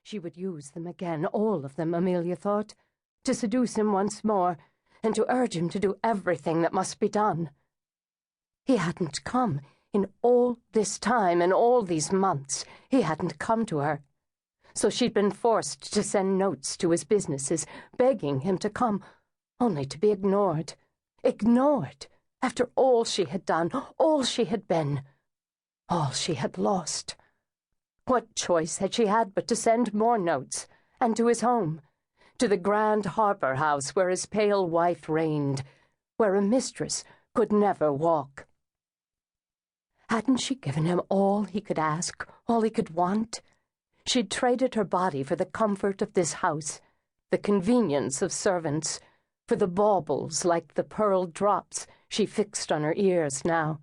She would use them again, all of them, Amelia thought, to seduce him once more, and to urge him to do everything that must be done. He hadn't come. In all this time, in all these months, he hadn't come to her. So she'd been forced to send notes to his businesses, begging him to come, only to be ignored. Ignored, after all she had done, all she had been, all she had lost. What choice had she had but to send more notes, and to his home, to the grand Harper House where his pale wife reigned, where a mistress could never walk? Hadn't she given him all he could ask, all he could want? She'd traded her body for the comfort of this house, the convenience of servants, for the baubles like the pearl drops she fixed on her ears now.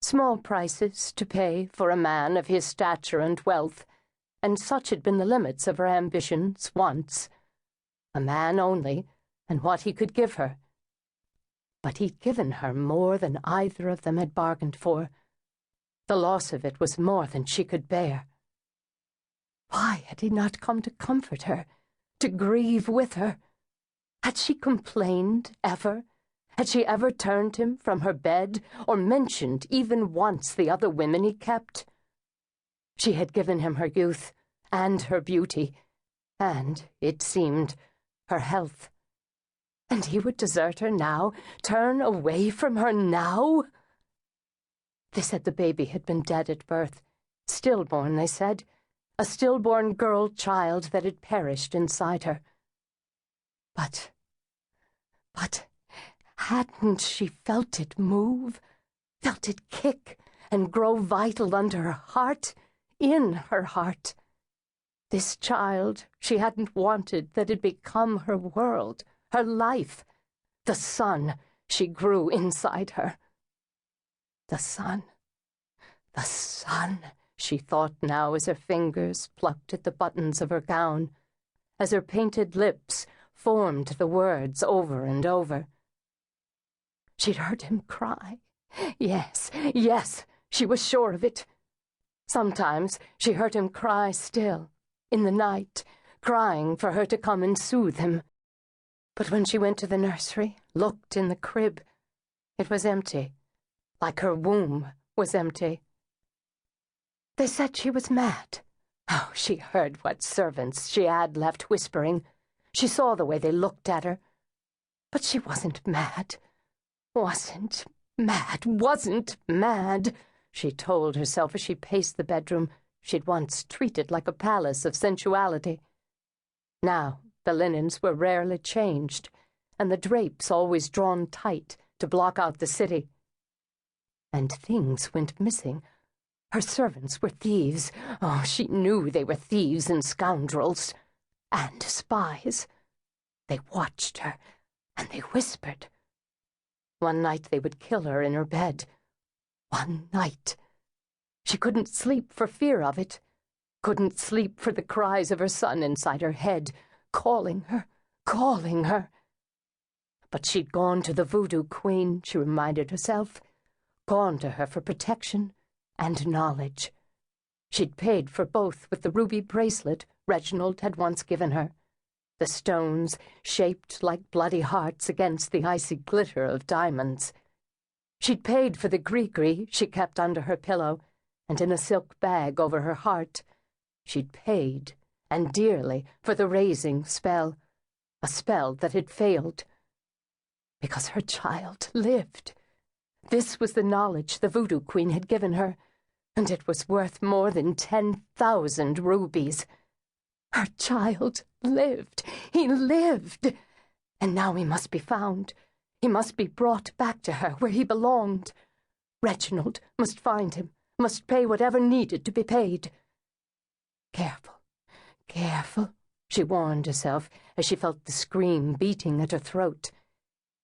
Small prices to pay for a man of his stature and wealth, and such had been the limits of her ambitions once. A man only, and what he could give her. But he'd given her more than either of them had bargained for. The loss of it was more than she could bear. Why had he not come to comfort her, to grieve with her? Had she complained, ever? Had she ever turned him from her bed, or mentioned even once the other women he kept? She had given him her youth, and her beauty, and, it seemed, her health. And he would desert her now, turn away from her now? They said the baby had been dead at birth, stillborn, they said, a stillborn girl child that had perished inside her. But hadn't she felt it move, felt it kick and grow vital under her heart, in her heart? This child she hadn't wanted that had become her world, her life, the sun she grew inside her. The sun, she thought now as her fingers plucked at the buttons of her gown, as her painted lips formed the words over and over. She'd heard him cry. Yes, she was sure of it. Sometimes she heard him cry still, in the night, crying for her to come and soothe him. But when she went to the nursery, looked in the crib, it was empty, like her womb was empty. They said she was mad. Oh, she heard what servants she had left whispering. She saw the way they looked at her. But she wasn't mad. Wasn't mad, she told herself as she paced the bedroom she'd once treated like a palace of sensuality. Now the linens were rarely changed, and the drapes always drawn tight to block out the city. And things went missing. Her servants were thieves. Oh, she knew they were thieves and scoundrels. And spies. They watched her, and they whispered. One night they would kill her in her bed. One night. She couldn't sleep for fear of it. Couldn't sleep for the cries of her son inside her head, calling her. But she'd gone to the voodoo queen, she reminded herself. Gone to her for protection and knowledge. She'd paid for both with the ruby bracelet Reginald had once given her, the stones shaped like bloody hearts against the icy glitter of diamonds. She'd paid for the gree-gree she kept under her pillow and in a silk bag over her heart. She'd paid, and dearly, for the raising spell, a spell that had failed. Because her child lived. This was the knowledge the voodoo queen had given her, and it was worth more than 10,000 rubies. Her child lived. He lived. And now he must be found. He must be brought back to her where he belonged. Reginald must find him, must pay whatever needed to be paid. Careful, she warned herself as she felt the scream beating at her throat.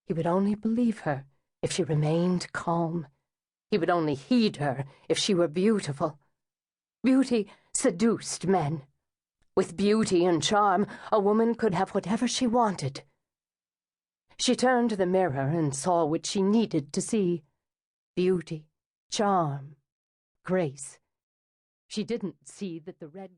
He would only believe her if she remained calm. He would only heed her if she were beautiful. Beauty seduced men. With beauty and charm, a woman could have whatever she wanted. She turned to the mirror and saw what she needed to see. Beauty, charm, grace. She didn't see that the red